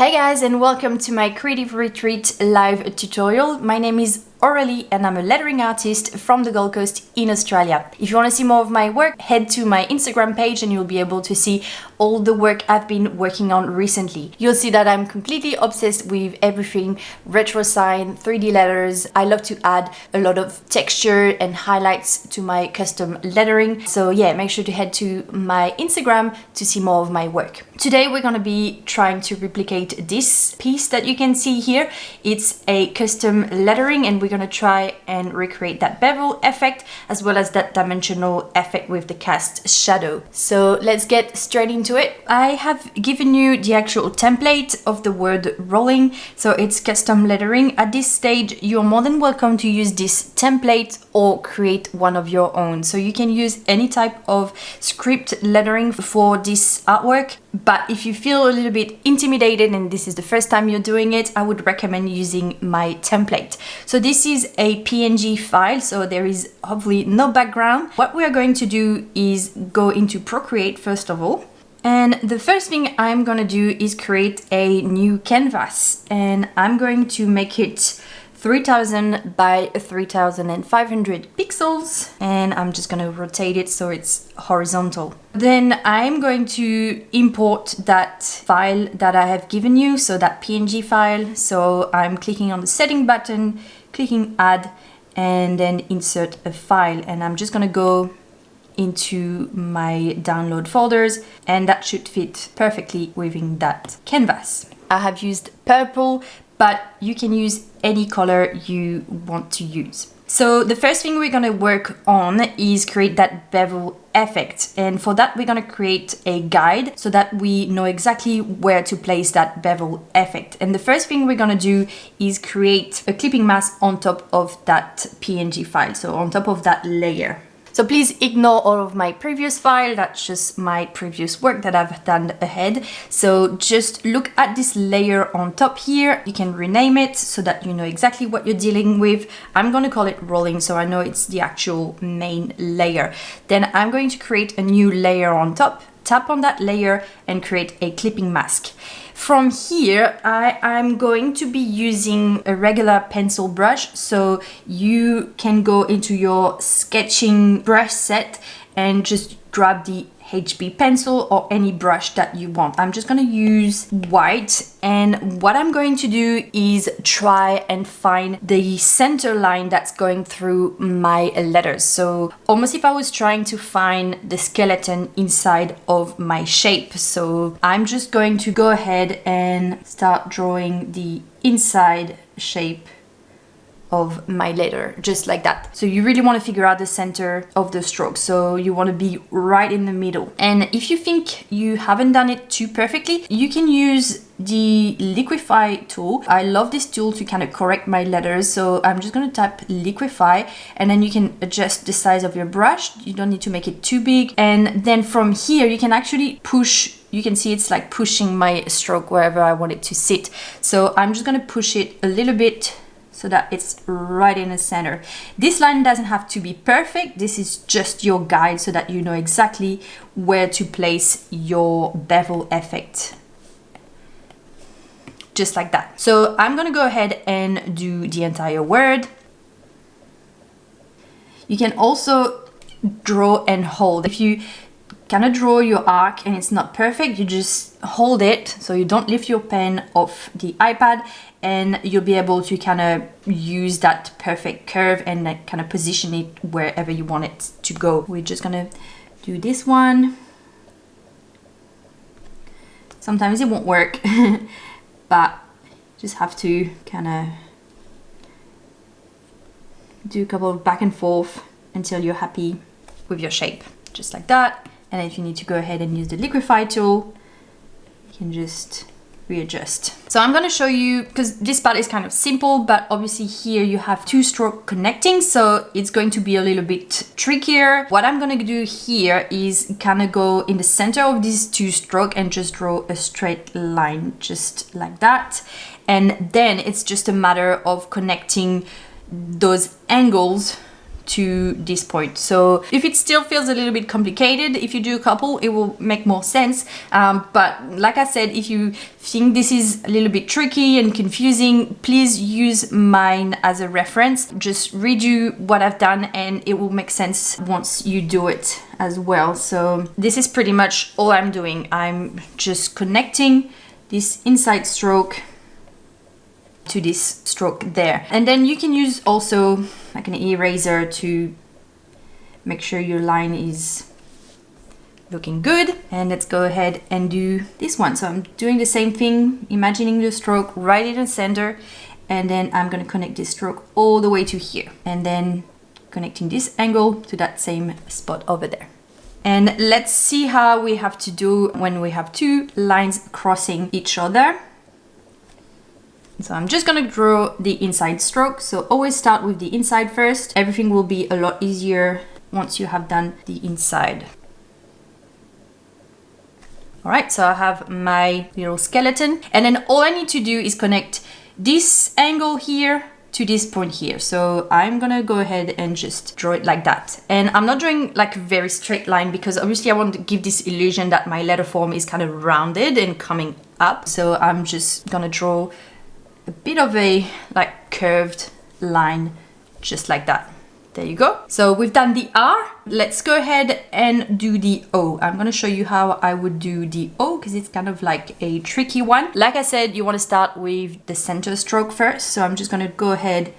Hey guys, and welcome to my Creative Retreat live tutorial. My name is Aurélie and I'm a lettering artist from the Gold Coast in Australia. If you want to see more of my work, head to my Instagram page and you'll be able to see all the work I've been working on recently. You'll see that I'm completely obsessed with everything retro sign, 3D letters. I love to add a lot of texture and highlights to my custom lettering. So yeah, make sure to head to my Instagram to see more of my work. Today we're going to be trying to replicate this piece that you can see here. It's a custom lettering and we're going to try and recreate that bevel effect as well as that dimensional effect with the cast shadow. So let's get straight into it. I have given you the actual template of the word rolling, so it's custom lettering. At this stage you're more than welcome to use this template or create one of your own. So you can use any type of script lettering for this artwork, but if you feel a little bit intimidated and this is the first time you're doing it, I would recommend using my template. So this is a PNG file, so there is hopefully no background. What we are going to do is go into Procreate first of all. And the first thing I'm gonna do is create a new canvas, and I'm going to make it 3000 by 3500 pixels, and I'm just gonna rotate it so it's horizontal. Then I'm going to import that file that I have given you, so that PNG file. So I'm clicking on the setting button, clicking add, and then insert a file, and I'm just gonna go into my download folders, and that should fit perfectly within that canvas. I have used purple, but you can use any color you want to use. So the first thing we're gonna work on is create that bevel effect, and for that we're gonna create a guide so that we know exactly where to place that bevel effect. And the first thing we're gonna do is create a clipping mask on top of that PNG file, so on top of that layer. So please ignore all of my previous file, that's just my previous work that I've done ahead. So just look at this layer on top here. You can rename it so that you know exactly what you're dealing with. I'm gonna call it rolling so I know it's the actual main layer. Then I'm going to create a new layer on top. Tap on that layer and create a clipping mask. From here, I'm going to be using a regular pencil brush, so you can go into your sketching brush set and just grab the HB pencil or any brush that you want. I'm just gonna use white, and what I'm going to do is try and find the center line that's going through my letters. So almost if I was trying to find the skeleton inside of my shape. So I'm just going to go ahead and start drawing the inside shape of my letter, just like that. So you really want to figure out the center of the stroke, so you want to be right in the middle. And if you think you haven't done it too perfectly, you can use the liquify tool. I love this tool to kind of correct my letters, so I'm just going to type liquify, and then you can adjust the size of your brush. You don't need to make it too big, and then from here you can actually push. You can see it's like pushing my stroke wherever I want it to sit. So I'm just going to push it a little bit so that it's right in the center. This line doesn't have to be perfect. This is just your guide so that you know exactly where to place your bevel effect. Just like that. So I'm gonna go ahead and do the entire word. You can also draw and hold. If you kind of draw your arc and it's not perfect, you just hold it so you don't lift your pen off the iPad, and you'll be able to kind of use that perfect curve and kind of position it wherever you want it to go. We're just gonna do this one. Sometimes it won't work, but just have to kind of do a couple of back and forth until you're happy with your shape, just like that. And if you need to go ahead and use the liquify tool, you can just readjust. So I'm going to show you, because this part is kind of simple, but obviously here you have two stroke connecting, so it's going to be a little bit trickier. What I'm going to do here is kind of go in the center of these two stroke and just draw a straight line, just like that. And then it's just a matter of connecting those angles to this point. So if it still feels a little bit complicated, if you do a couple, it will make more sense. But like I said, if you think this is a little bit tricky and confusing, please use mine as a reference. Just redo what I've done and it will make sense once you do it as well. So this is pretty much all I'm doing. I'm just connecting this inside stroke to this stroke there. And then you can use also like an eraser to make sure your line is looking good. And let's go ahead and do this one. So I'm doing the same thing, imagining the stroke right in the center, and then I'm going to connect this stroke all the way to here, and then connecting this angle to that same spot over there. And let's see how we have to do when we have two lines crossing each other. So I'm just gonna draw the inside stroke. So always start with the inside first. Everything will be a lot easier once you have done the inside. All right, so I have my little skeleton, and then all I need to do is connect this angle here to this point here. So I'm gonna go ahead and just draw it like that. And I'm not drawing like a very straight line because obviously I want to give this illusion that my letter form is kind of rounded and coming up. So I'm just gonna draw a bit of a like curved line just like that. There you go. So we've done the R. Let's go ahead and do the O. I'm going to show you how I would do the O because it's kind of like a tricky one. Like I said, you want to start with the center stroke first. So I'm just going to go ahead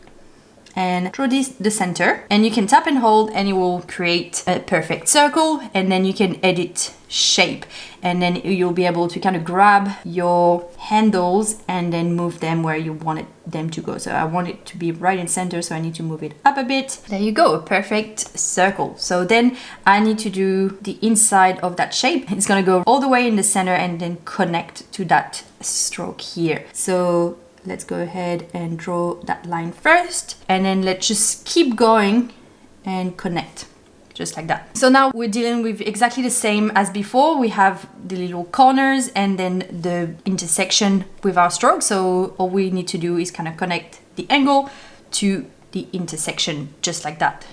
and draw the center, and you can tap and hold and it will create a perfect circle, and then you can edit shape, and then you'll be able to kind of grab your handles and then move them where you want them to go. So I want it to be right in center, so I need to move it up a bit. There you go, a perfect circle. So then I need to do the inside of that shape. It's gonna go all the way in the center and then connect to that stroke here. So let's go ahead and draw that line first, and then let's just keep going and connect just like that. So now we're dealing with exactly the same as before. We have the little corners and then the intersection with our stroke. So all we need to do is kind of connect the angle to the intersection just like that.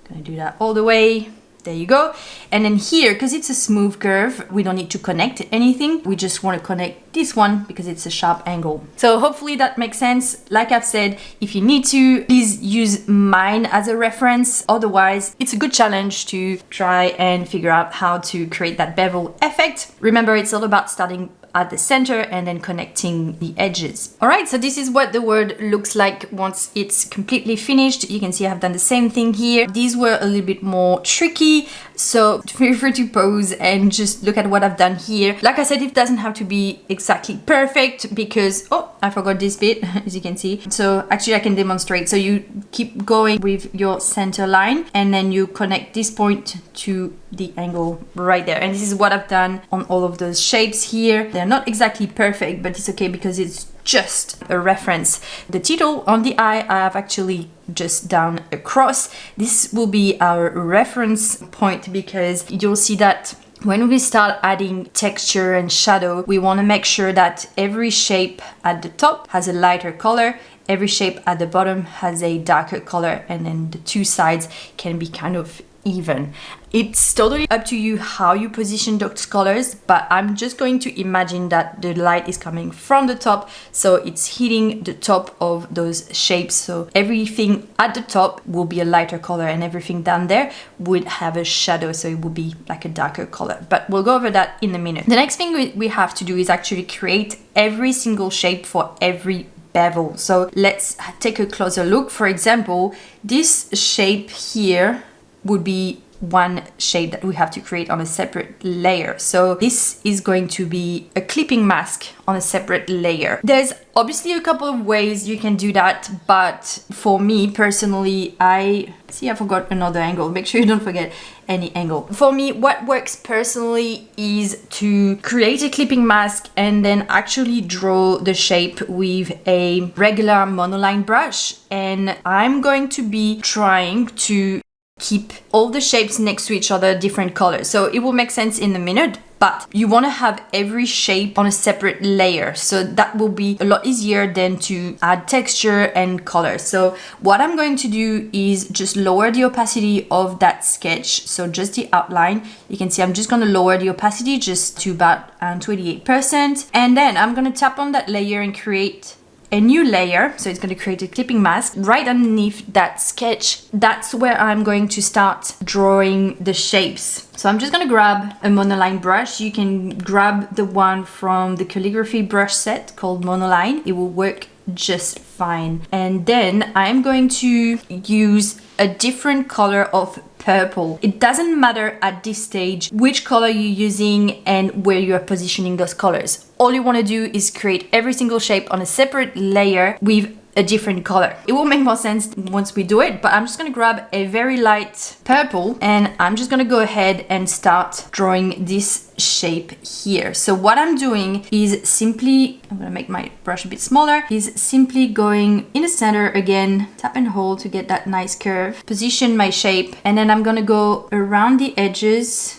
Gonna do that all the way. There you go. And then here, because it's a smooth curve, we don't need to connect anything. We just want to connect this one because it's a sharp angle. So hopefully that makes sense. Like I've said, if you need to, please use mine as a reference. Otherwise, it's a good challenge to try and figure out how to create that bevel effect. Remember, it's all about starting at the center and then connecting the edges. All right, so this is what the word looks like once it's completely finished. You can see I've done the same thing here. These were a little bit more tricky, so feel free to pause and just look at what I've done here. Like I said, it doesn't have to be exactly perfect because, oh, I forgot this bit, as you can see. So actually I can demonstrate. So you keep going with your center line and then you connect this point to the angle right there. And this is what I've done on all of those shapes here. They're not exactly perfect, but it's okay because it's just a reference. The title on the eye, I have actually just done a cross. This will be our reference point because you'll see that when we start adding texture and shadow, we want to make sure that every shape at the top has a lighter color, every shape at the bottom has a darker color, and then the two sides can be kind of even. It's totally up to you how you position those colors, but I'm just going to imagine that the light is coming from the top, so it's hitting the top of those shapes. So everything at the top will be a lighter color and everything down there would have a shadow, so it will be like a darker color. But we'll go over that in a minute. The next thing we have to do is actually create every single shape for every bevel. So let's take a closer look. For example, this shape here would be one shape that we have to create on a separate layer. So this is going to be a clipping mask on a separate layer. There's obviously a couple of ways you can do that, but for me personally, I forgot another angle. Make sure you don't forget any angle. For me, what works personally is to create a clipping mask and then actually draw the shape with a regular monoline brush. And I'm going to be trying to keep all the shapes next to each other different colors. So it will make sense in a minute. but you want to have every shape on a separate layer. So that will be a lot easier than to add texture and color. So what I'm going to do is just lower the opacity of that sketch. So just the outline. You can see I'm just going to lower the opacity just to about 28%. And then I'm going to tap on that layer and create a new layer. So it's going to create a clipping mask right underneath that sketch. That's where I'm going to start drawing the shapes. So I'm just going to grab a monoline brush. You can grab the one from the calligraphy brush set called Monoline. It will work just fine. And then I'm going to use a different color of purple. It doesn't matter at this stage which color you're using and where you are positioning those colors. All you want to do is create every single shape on a separate layer with a different color. It will make more sense once we do it, but I'm just going to grab a very light purple and I'm just going to go ahead and start drawing this shape here. So what I'm doing is simply, I'm going to make my brush a bit smaller, is simply going in the center again, tap and hold to get that nice curve, position my shape, and then I'm going to go around the edges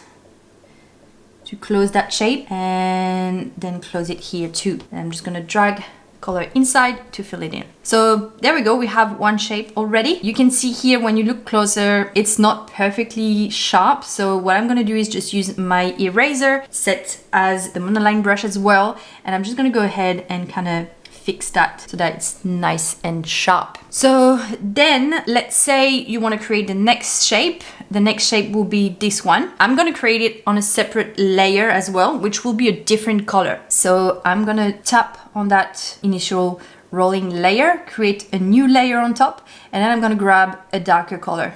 to close that shape and then close it here too. And I'm just going to drag color inside to fill it in. So there we go, we have one shape already. You can see here when you look closer, it's not perfectly sharp. So what I'm gonna do is just use my eraser set as the monoline brush as well. And I'm just gonna go ahead and kind of fix that so that it's nice and sharp. So then let's say you want to create the next shape. The next shape will be this one. I'm going to create it on a separate layer as well, which will be a different color. So I'm going to tap on that initial rolling layer, create a new layer on top, and then I'm going to grab a darker color.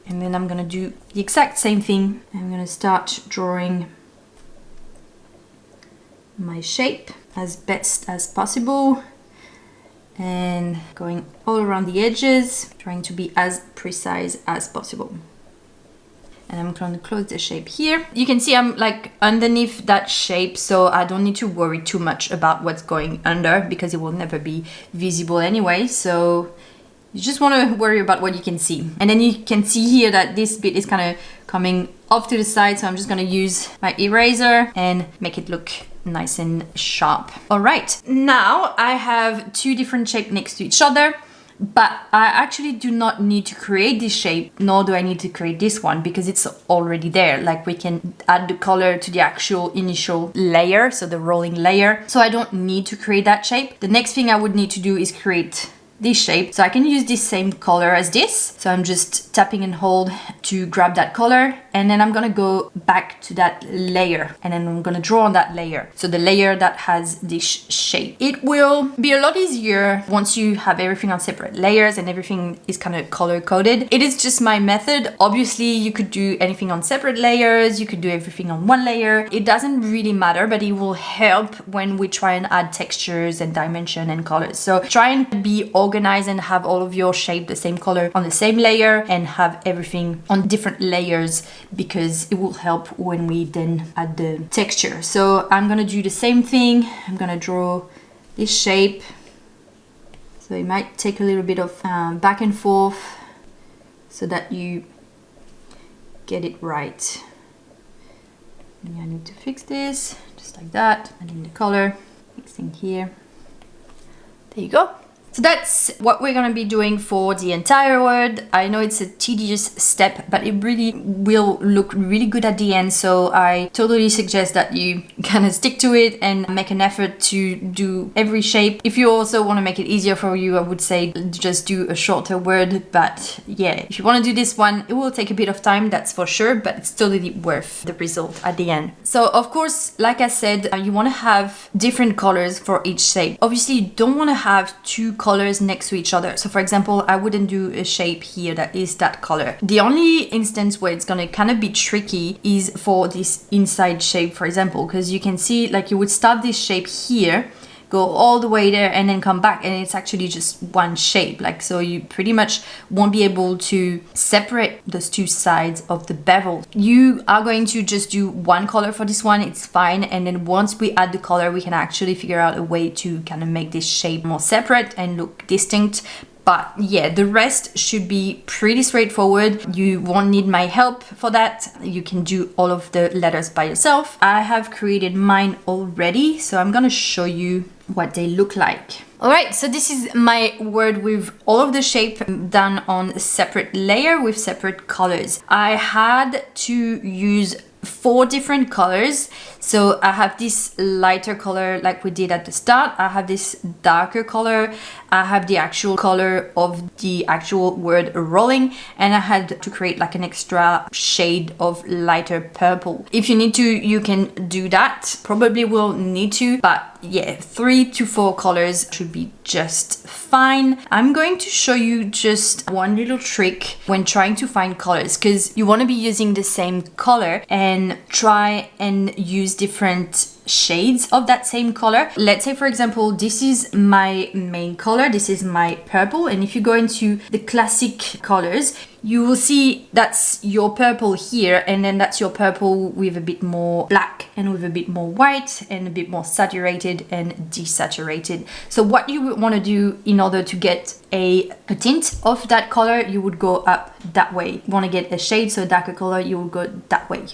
And then I'm going to do the exact same thing. I'm going to start drawing my shape as best as possible and going all around the edges, trying to be as precise as possible. And I'm going to close the shape here. You can see I'm like underneath that shape, so I don't need to worry too much about what's going under because it will never be visible anyway. So you just want to worry about what you can see. And then you can see here that this bit is kind of coming off to the side. So I'm just going to use my eraser and make it look nice and sharp. All right, now I have two different shapes next to each other, but I actually do not need to create this shape, nor do I need to create this one because it's already there. Like we can add the color to the actual initial layer, so the rolling layer. So I don't need to create that shape. The next thing I would need to do is create this shape. So I can use this same color as this. So I'm just tapping and hold to grab that color. And then I'm gonna go back to that layer and then I'm gonna draw on that layer. So the layer that has this shape. It will be a lot easier once you have everything on separate layers and everything is kind of color coded. It is just my method. Obviously you could do anything on separate layers. You could do everything on one layer. It doesn't really matter, but it will help when we try and add textures and dimension and colors. So try and be organized and have all of your shape the same color on the same layer and have everything on different layers, because it will help when we then add the texture. So I'm gonna do the same thing. I'm gonna draw this shape. So it might take a little bit of back and forth so that you get it right. And I need to fix this, just like that. Adding the color, mixing here. There you go. So that's what we're gonna be doing for the entire word. I know it's a tedious step, but it really will look really good at the end. So I totally suggest that you kind of stick to it and make an effort to do every shape. If you also want to make it easier for you, I would say just do a shorter word. But yeah, if you want to do this one, it will take a bit of time, that's for sure, but it's totally worth the result at the end. So of course, like I said, you want to have different colors for each shape. Obviously, you don't want to have two colors next to each other. So for example, I wouldn't do a shape here that is that color. The only instance where it's gonna kind of be tricky is for this inside shape, for example, because you can see like you would start this shape here, go all the way there and then come back, and it's actually just one shape. Like, so you pretty much won't be able to separate those two sides of the bevel. You are going to just do one color for this one, it's fine. And then once we add the color, we can actually figure out a way to kind of make this shape more separate and look distinct. But yeah, the rest should be pretty straightforward. You won't need my help for that. You can do all of the letters by yourself. I have created mine already, so I'm gonna show you what they look like. Alright, so this is my word with all of the shape done on a separate layer with separate colors. I had to use 4 different colors. So I have this lighter color like we did at the start. I have this darker color. I have the actual color of the actual word rolling, and I had to create like an extra shade of lighter purple. If you need to, you can do that. Probably will need to, but yeah, 3 to 4 colors should be just fine. I'm going to show you just one little trick when trying to find colors, because you want to be using the same color and try and use different shades of that same color. Let's say, for example, this is my main color, this is my purple, and if you go into the classic colors, you will see that's your purple here, and then that's your purple with a bit more black and with a bit more white and a bit more saturated and desaturated. So what you would want to do in order to get a tint of that color, you would go up that way. You want to get a shade, so a darker color, you will go that way.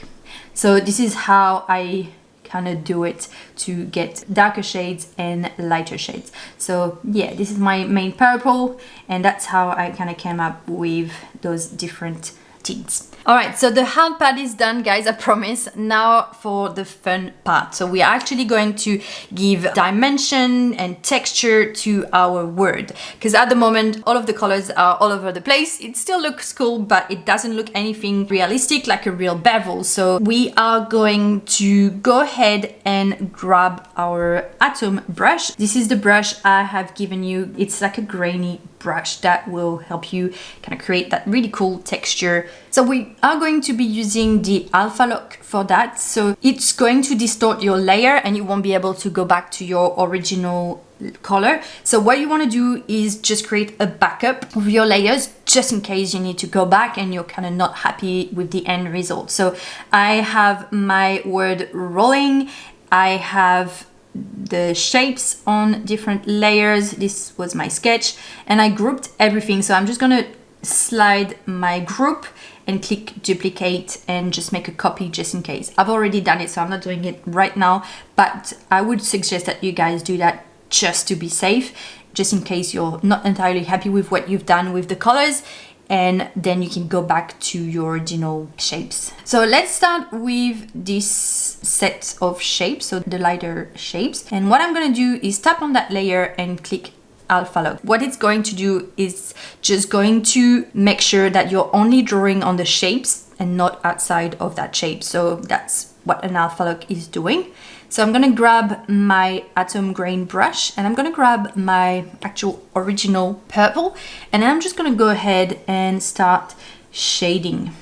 So this is how I kind of do it to get darker shades and lighter shades. So yeah, this is my main purple, and that's how I kind of came up with those different tints. All right, so the hard part is done, guys, I promise. Now for the fun part. So we are actually going to give dimension and texture to our word, because at the moment all of the colors are all over the place. It still looks cool, but it doesn't look anything realistic like a real bevel. So we are going to go ahead and grab our atom brush. This is the brush I have given you. It's like a grainy brush that will help you kind of create that really cool texture. So we are going to be using the alpha lock for that. So it's going to distort your layer and you won't be able to go back to your original color. So what you want to do is just create a backup of your layers just in case you need to go back and you're kind of not happy with the end result. So I have my word rolling. I have the shapes on different layers. This was my sketch and I grouped everything. So I'm just gonna slide my group and click duplicate and just make a copy just in case. I've already done it, so I'm not doing it right now, but I would suggest that you guys do that just to be safe, just in case you're not entirely happy with what you've done with the colors, and then you can go back to your original shapes. So let's start with this set of shapes, so the lighter shapes. And what I'm gonna do is tap on that layer and click alpha lock. What it's going to do is just going to make sure that you're only drawing on the shapes and not outside of that shape. So that's what an alpha lock is doing. So I'm gonna grab my atom grain brush and I'm gonna grab my actual original purple, and I'm just gonna go ahead and start shading.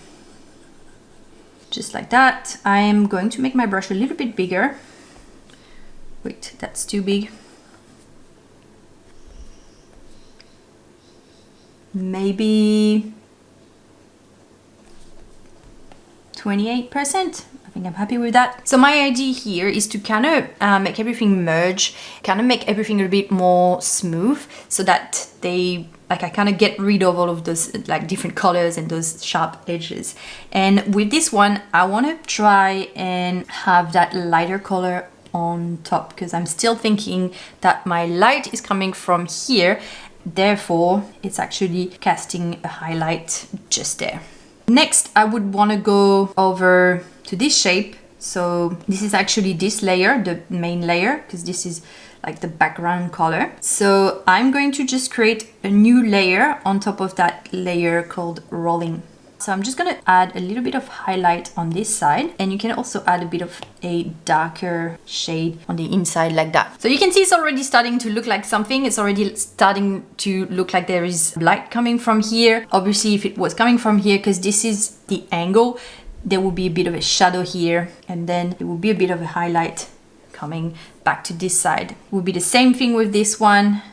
Just like that. I'm going to make my brush a little bit bigger. Wait, that's too big. Maybe 28%. I think I'm happy with that. So my idea here is to kind of make everything merge, kind of make everything a bit more smooth, so that I kind of get rid of all of those like different colors and those sharp edges. And with this one, I want to try and have that lighter color on top, because I'm still thinking that my light is coming from here. Therefore, it's actually casting a highlight just there. Next, I would want to go over to this shape. So this is actually this layer, the main layer, because this is like the background color. So I'm going to just create a new layer on top of that layer called rolling. So I'm just gonna add a little bit of highlight on this side, and you can also add a bit of a darker shade on the inside like that. So you can see it's already starting to look like something. It's already starting to look like there is light coming from here. Obviously, if it was coming from here, because this is the angle, there will be a bit of a shadow here, and then there will be a bit of a highlight coming back to this side. It will be the same thing with this one.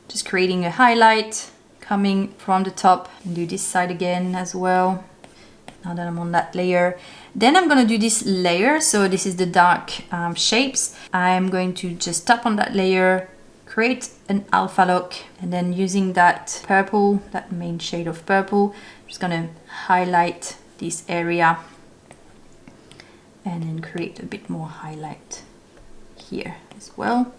Just creating a highlight coming from the top, and do this side again as well. Now that I'm on that layer, then I'm gonna do this layer. So this is the dark shapes. I'm going to just tap on that layer, create an alpha look, and then using that purple, that main shade of purple, I'm just gonna highlight this area and then create a bit more highlight here as well.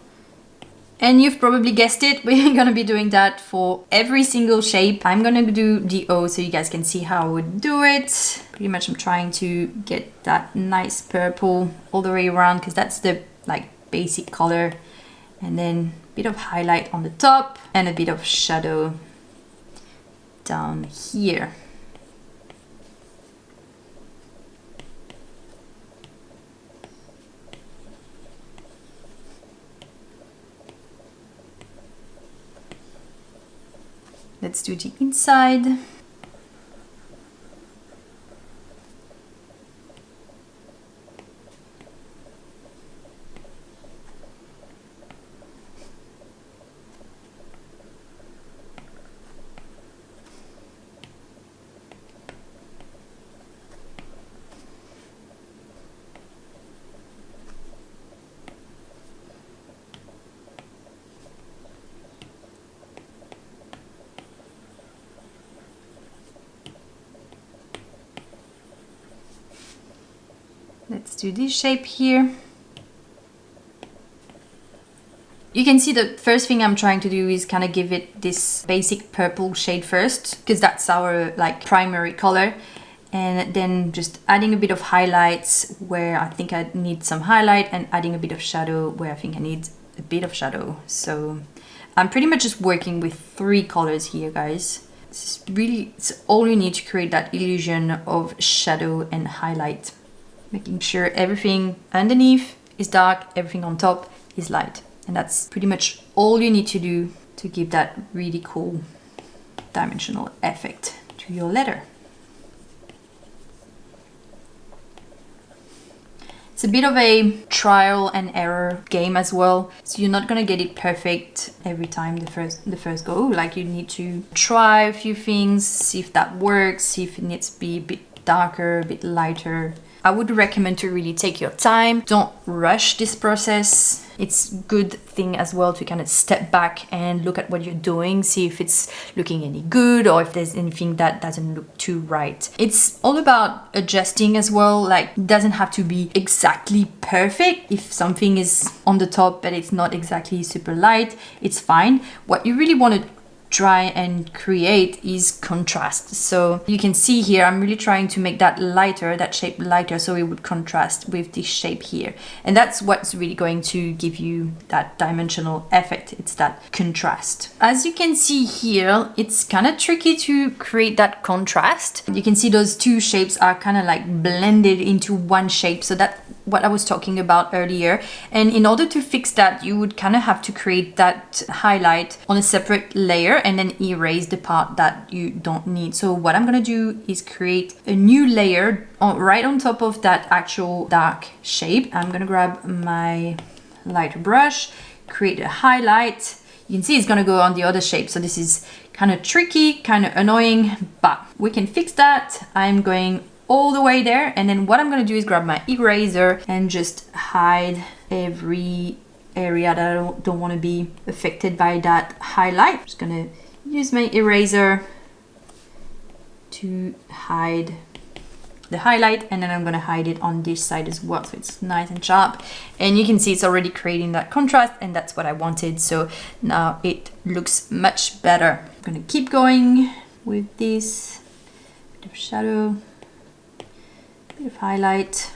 And you've probably guessed it, we're gonna be doing that for every single shape. I'm gonna do the O so you guys can see how I would do it. Pretty much I'm trying to get that nice purple all the way around because that's the like basic color. And then a bit of highlight on the top and a bit of shadow down here. Let's do the inside. Let's do this shape here. You can see the first thing I'm trying to do is kind of give it this basic purple shade first, because that's our like primary color. And then just adding a bit of highlights where I think I need some highlight, and adding a bit of shadow where I think I need a bit of shadow. So I'm pretty much just working with 3 colors here, guys. It's all you need to create that illusion of shadow and highlight. Making sure everything underneath is dark, everything on top is light. And that's pretty much all you need to do to give that really cool dimensional effect to your letter. It's a bit of a trial and error game as well. So you're not gonna get it perfect every time the first go. Like you need to try a few things, see if that works, see if it needs to be a bit darker, a bit lighter. I would recommend to really take your time. Don't rush this process. It's a good thing as well to kind of step back and look at what you're doing, see if it's looking any good or if there's anything that doesn't look too right. It's all about adjusting as well. Like, it doesn't have to be exactly perfect. If something is on the top but it's not exactly super light, it's fine. What you really want to try and create is contrast. So you can see here I'm really trying to make that lighter, that shape lighter, so it would contrast with this shape here, and that's what's really going to give you that dimensional effect. It's that contrast. As you can see here, it's kind of tricky to create that contrast. You can see those 2 shapes are kind of like blended into one shape, so that's what I was talking about earlier. And in order to fix that, you would kind of have to create that highlight on a separate layer and then erase the part that you don't need. So what I'm gonna do is create a new layer right on top of that actual dark shape. I'm gonna grab my lighter brush, create a highlight. You can see it's gonna go on the other shape. So this is kind of tricky, kind of annoying, but we can fix that. I'm going all the way there, and then what I'm gonna do is grab my eraser and just hide every area that I don't want to be affected by that highlight. I'm just gonna use my eraser to hide the highlight, and then I'm gonna hide it on this side as well, so it's nice and sharp. And you can see it's already creating that contrast, and that's what I wanted. So now it looks much better. I'm gonna keep going with this bit of shadow, bit of highlight.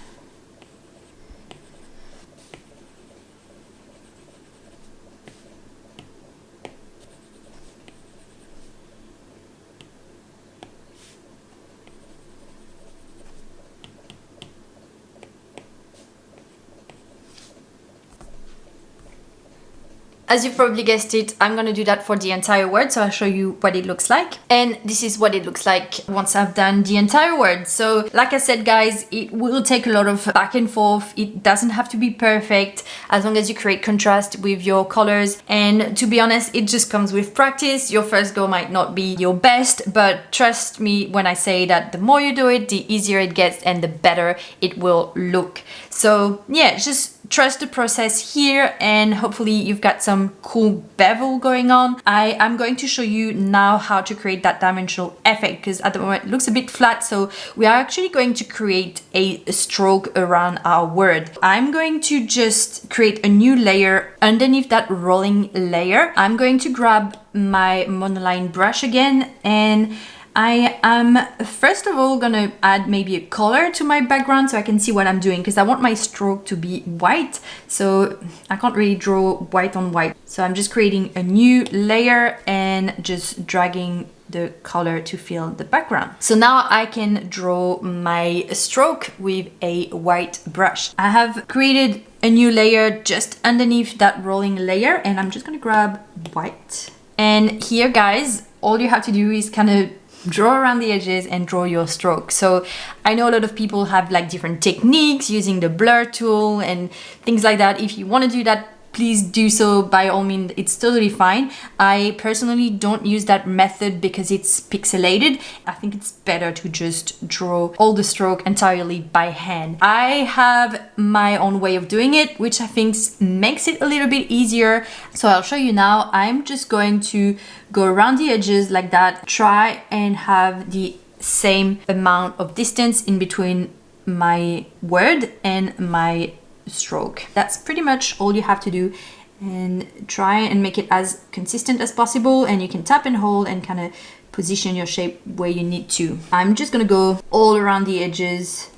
As you've probably guessed it, I'm gonna do that for the entire word, so I'll show you what it looks like. And this is what it looks like once I've done the entire word. So like I said, guys, it will take a lot of back and forth. It doesn't have to be perfect as long as you create contrast with your colors. And to be honest, it just comes with practice. Your first go might not be your best, but trust me when I say that the more you do it, the easier it gets and the better it will look. So yeah, just trust the process here, and hopefully you've got some cool bevel going on. I am going to show you now how to create that dimensional effect, because at the moment it looks a bit flat, so we are actually going to create a stroke around our word. I'm going to just create a new layer underneath that rolling layer. I'm going to grab my monoline brush again, and I am first of all gonna add maybe a color to my background so I can see what I'm doing, because I want my stroke to be white, so I can't really draw white on white. So I'm just creating a new layer and just dragging the color to fill the background. So now I can draw my stroke with a white brush. I have created a new layer just underneath that rolling layer, and I'm just gonna grab white. And here, guys, all you have to do is kind of draw around the edges and draw your stroke. So I know a lot of people have like different techniques using the blur tool and things like that. If you want to do that, please do so, by all means, it's totally fine. I personally don't use that method because it's pixelated. I think it's better to just draw all the stroke entirely by hand. I have my own way of doing it, which I think makes it a little bit easier. So I'll show you now. I'm just going to go around the edges like that, try and have the same amount of distance in between my word and my stroke. That's pretty much all you have to do, and try and make it as consistent as possible, and you can tap and hold and kind of position your shape where you need to. I'm just gonna go all around the edges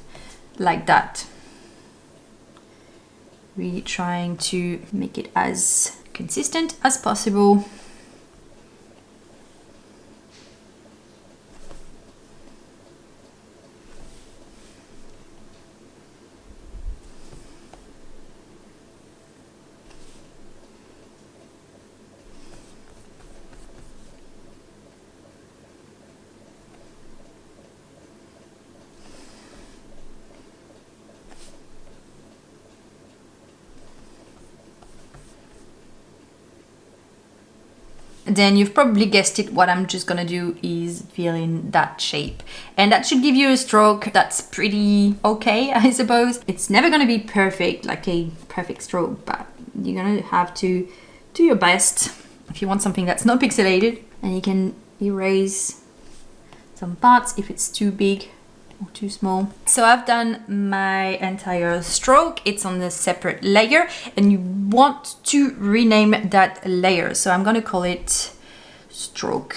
like that, really trying to make it as consistent as possible. Then you've probably guessed it, what I'm just gonna do is fill in that shape, and that should give you a stroke that's pretty okay, I suppose. It's never gonna be perfect, like a perfect stroke, but you're gonna have to do your best if you want something that's not pixelated. And you can erase some parts if it's too big or too small. So I've done my entire stroke. It's on a separate layer, and you want to rename that layer. So I'm gonna call it stroke.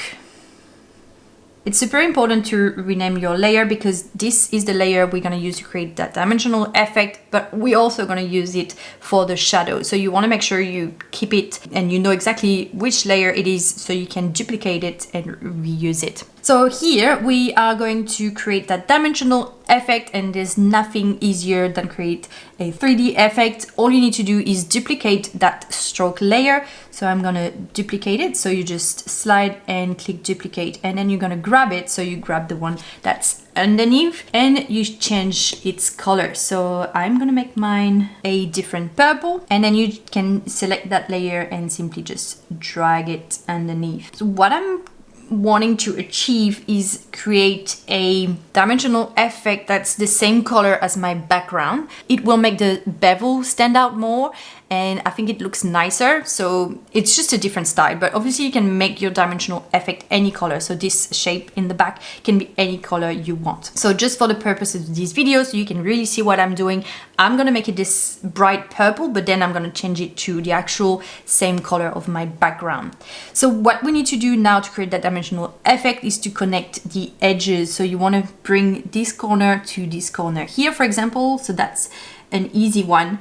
It's super important to rename your layer because this is the layer we're going to use to create that dimensional effect, but we're also going to use it for the shadow. So you want to make sure you keep it and you know exactly which layer it is so you can duplicate it and reuse it. So here we are going to create that dimensional effect, and there's nothing easier than create a 3D effect. All you need to do is duplicate that stroke layer. So I'm gonna duplicate it. So you just slide and click duplicate, and then you're gonna grab it. So you grab the one that's underneath and you change its color. So I'm gonna make mine a different purple, and then you can select that layer and simply just drag it underneath. So what I'm wanting to achieve is create a dimensional effect that's the same color as my background. It will make the bevel stand out more, and I think it looks nicer. So it's just a different style, but obviously you can make your dimensional effect any color. So this shape in the back can be any color you want. So just for the purpose of this video, so you can really see what I'm doing, I'm gonna make it this bright purple, but then I'm gonna change it to the actual same color of my background. So what we need to do now to create that dimensional effect is to connect the edges. So you wanna bring this corner to this corner here, for example. So that's an easy one,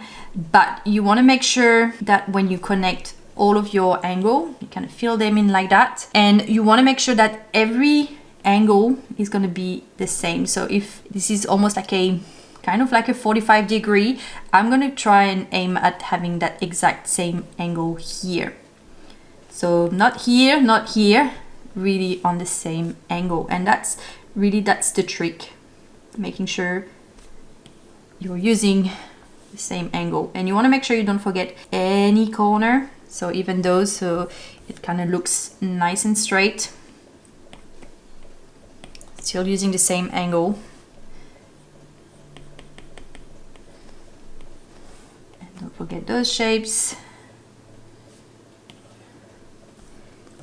but you want to make sure that when you connect all of your angle, you kind of fill them in like that, and you want to make sure that every angle is going to be the same. So if this is almost like a kind of like a 45-degree, I'm going to try and aim at having that exact same angle here. So not here, not here, really on the same angle. And that's the trick, making sure you're using the same angle. And you want to make sure you don't forget any corner, so even those, so it kind of looks nice and straight, still using the same angle. And forget those shapes.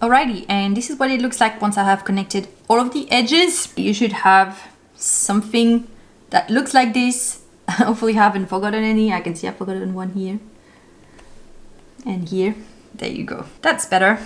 Alrighty, and this is what it looks like once I have connected all of the edges. You should have something that looks like this. Hopefully I haven't forgotten any. I can see I've forgotten one here and here. There you go. That's better.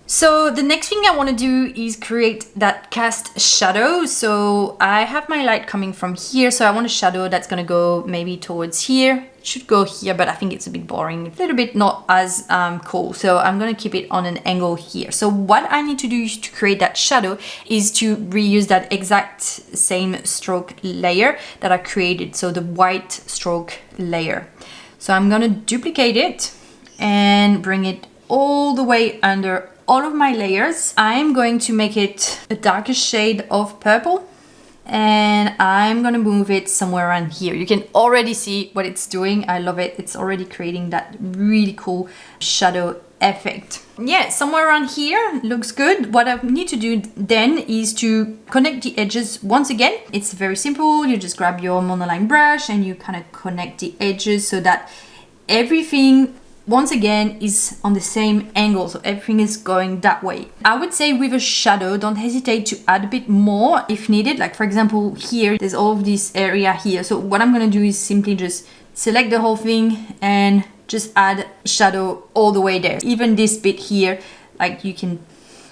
So the next thing I want to do is create that cast shadow. So I have my light coming from here. So I want a shadow that's going to go maybe towards here. It should go here, but I think it's a bit boring. A little bit not as cool. So I'm going to keep it on an angle here. So what I need to do to create that shadow is to reuse that exact same stroke layer that I created. So the white stroke layer. So I'm going to duplicate it and bring it all the way under all of my layers. I'm going to make it a darker shade of purple and I'm gonna move it somewhere around here. You can already see what it's doing. I love it. It's already creating that really cool shadow effect. Yeah, somewhere around here looks good. What I need to do then is to connect the edges once again. It's very simple. You just grab your monoline brush and you kind of connect the edges so that everything once again is on the same angle, so everything is going that way. I would say with a shadow, don't hesitate to add a bit more if needed. Like for example, here, there's all of this area here. So what I'm gonna do is simply just select the whole thing and just add shadow all the way there. Even this bit here, like you can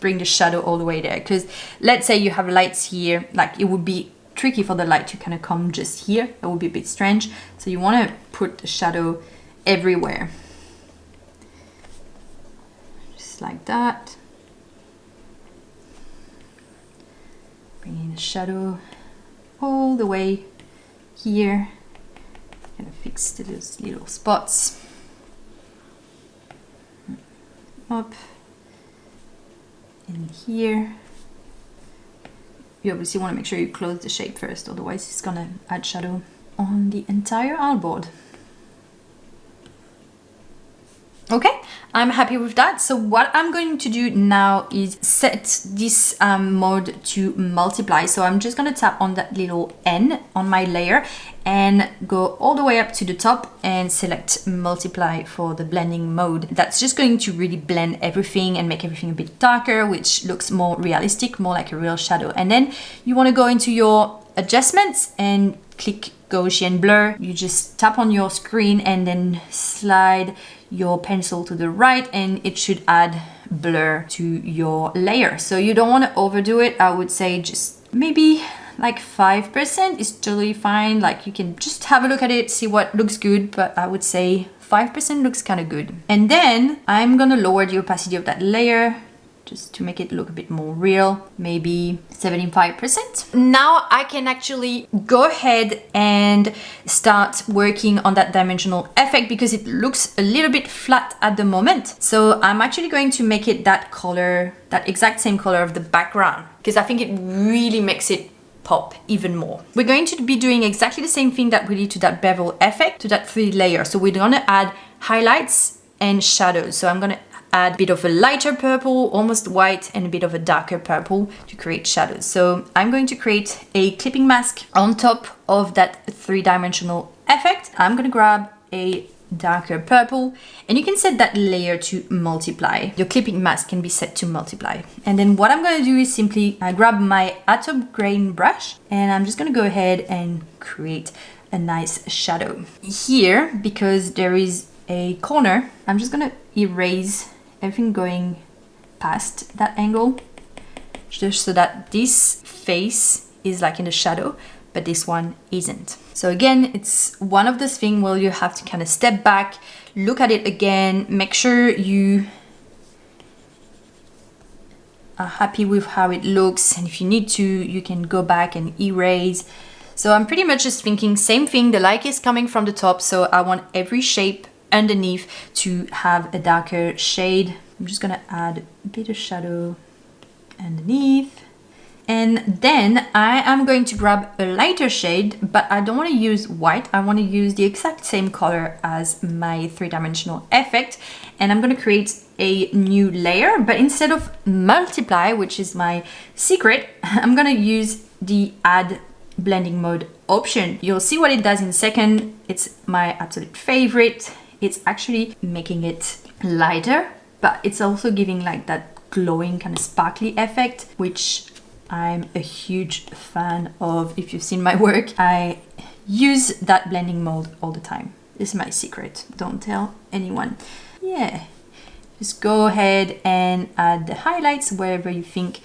bring the shadow all the way there. Because let's say you have lights here, like it would be tricky for the light to kind of come just here. That would be a bit strange. So you wanna put the shadow everywhere. Like that. Bring in the shadow all the way here. Gonna fix those little spots. Up in here. You obviously want to make sure you close the shape first, otherwise it's gonna add shadow on the entire artboard. Okay, I'm happy with that. So what I'm going to do now is set this mode to multiply. So I'm just going to tap on that little N on my layer and go all the way up to the top and select multiply for the blending mode. That's just going to really blend everything and make everything a bit darker, which looks more realistic, more like a real shadow. And then you want to go into your adjustments and click Gaussian blur. You just tap on your screen and then slide your pencil to the right and it should add blur to your layer. So you don't want to overdo it. I would say just maybe like 5% is totally fine. Like you can just have a look at it, see what looks good, but I would say 5% looks kind of good. And then I'm gonna lower the opacity of that layer just to make it look a bit more real, maybe 75%. Now I can actually go ahead and start working on that dimensional effect because it looks a little bit flat at the moment. So I'm actually going to make it that color, that exact same color of the background, because I think it really makes it pop even more. We're going to be doing exactly the same thing that we did to that bevel effect, to that 3D layer. So we're gonna add highlights and shadows. So I'm gonna add a bit of a lighter purple, almost white, and a bit of a darker purple to create shadows. So I'm going to create a clipping mask on top of that 3-dimensional effect. I'm gonna grab a darker purple and you can set that layer to multiply. Your clipping mask can be set to multiply. And then what I'm going to do is simply grab my atom grain brush and I'm just going to go ahead and create a nice shadow here. Because there is a corner, I'm just going to erase everything going past that angle, just so that this face is like in the shadow but this one isn't. So again, it's one of those things where you have to kind of step back, look at it again, make sure you are happy with how it looks, and if you need to, you can go back and erase. So I'm pretty much just thinking same thing, the light is coming from the top, so I want every shape underneath to have a darker shade. I'm just gonna add a bit of shadow underneath. And then I am going to grab a lighter shade, but I don't want to use white. I want to use the exact same color as my 3-dimensional effect. And I'm going to create a new layer, but instead of multiply, which is my secret, I'm going to use the add blending mode option. You'll see what it does in a second. It's my absolute favorite. It's actually making it lighter, but it's also giving like that glowing kind of sparkly effect, which I'm a huge fan of. If you've seen my work, I use that blending mode all the time. This is my secret. Don't tell anyone. Yeah, just go ahead and add the highlights wherever you think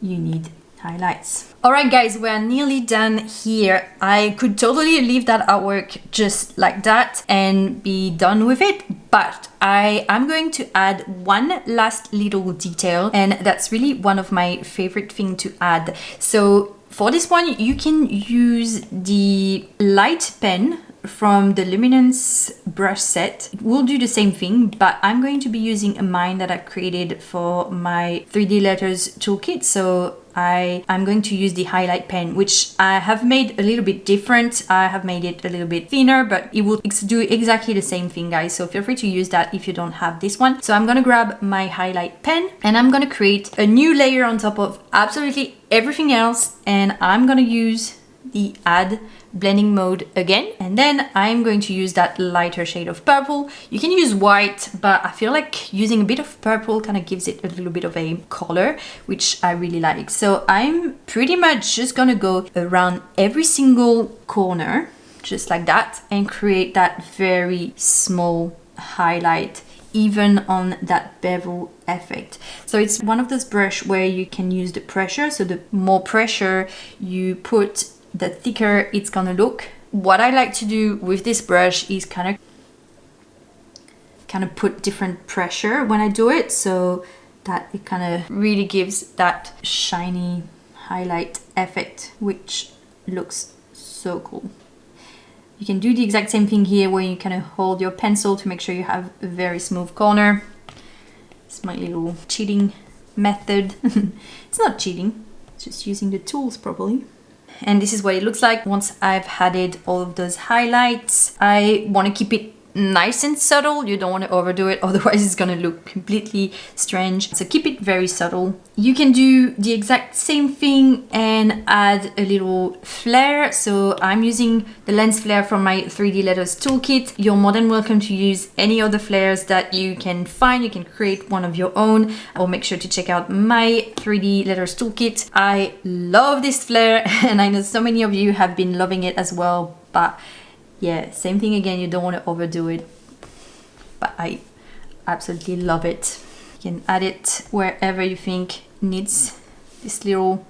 you need highlights. All right, guys, we're nearly done here. I could totally leave that artwork just like that and be done with it, but I am going to add one last little detail, and that's really one of my favorite things to add. So for this one, you can use the light pen from the Luminance brush set. It will do the same thing, but I'm going to be using a mine that I created for my 3D letters toolkit. So I'm going to use the highlight pen, which I have made a little bit different. I have made it a little bit thinner, but it will do exactly the same thing, guys. So feel free to use that if you don't have this one. So I'm gonna grab my highlight pen and I'm gonna create a new layer on top of absolutely everything else. And I'm gonna use the add blending mode again, and then I'm going to use that lighter shade of purple. You can use white, but I feel like using a bit of purple kind of gives it a little bit of a color, which I really like. So I'm pretty much just gonna go around every single corner just like that and create that very small highlight, even on that bevel effect. So it's one of those brush where you can use the pressure. So the more pressure you put, the thicker it's gonna look. What I like to do with this brush is kind of put different pressure when I do it, so that it kind of really gives that shiny highlight effect, which looks so cool. You can do the exact same thing here, where you kind of hold your pencil to make sure you have a very smooth corner. It's my little cheating method. It's not cheating, it's just using the tools properly. And this is what it looks like once I've added all of those highlights. I want to keep it nice and subtle. You don't want to overdo it, otherwise it's gonna look completely strange. So keep it very subtle. You can do the exact same thing and add a little flare. So I'm using the lens flare from my 3D letters toolkit. You're more than welcome to use any other flares that you can find. You can create one of your own, or make sure to check out my 3D letters toolkit. I love this flare and I know so many of you have been loving it as well, but yeah, same thing again, you don't want to overdo it, but I absolutely love it. You can add it wherever you think needs this little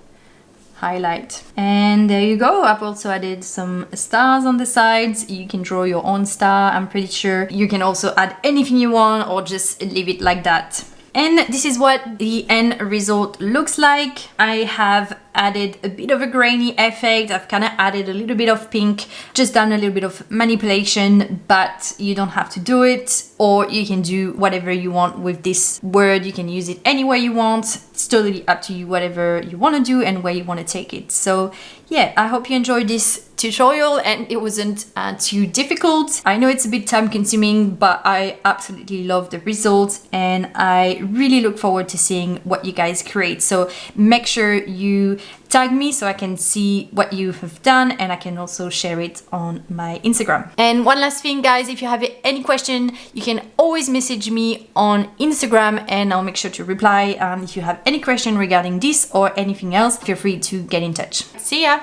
highlight. And there you go. I've also added some stars on the sides. You can draw your own star, I'm pretty sure. You can also add anything you want or just leave it like that. And this is what the end result looks like. I have added a bit of a grainy effect. I've kind of added a little bit of pink, just done a little bit of manipulation, but you don't have to do it, or you can do whatever you want with this word. You can use it anywhere you want. It's totally up to you, whatever you want to do and where you want to take it. So yeah, I hope you enjoyed this tutorial and it wasn't too difficult. I know it's a bit time consuming, but I absolutely love the results and I really look forward to seeing what you guys create. So make sure you tag me so I can see what you have done, and I can also share it on my Instagram. And one last thing, guys, if you have any question, you can always message me on Instagram and I'll make sure to reply. If you have any question regarding this or anything else, feel free to get in touch. See ya!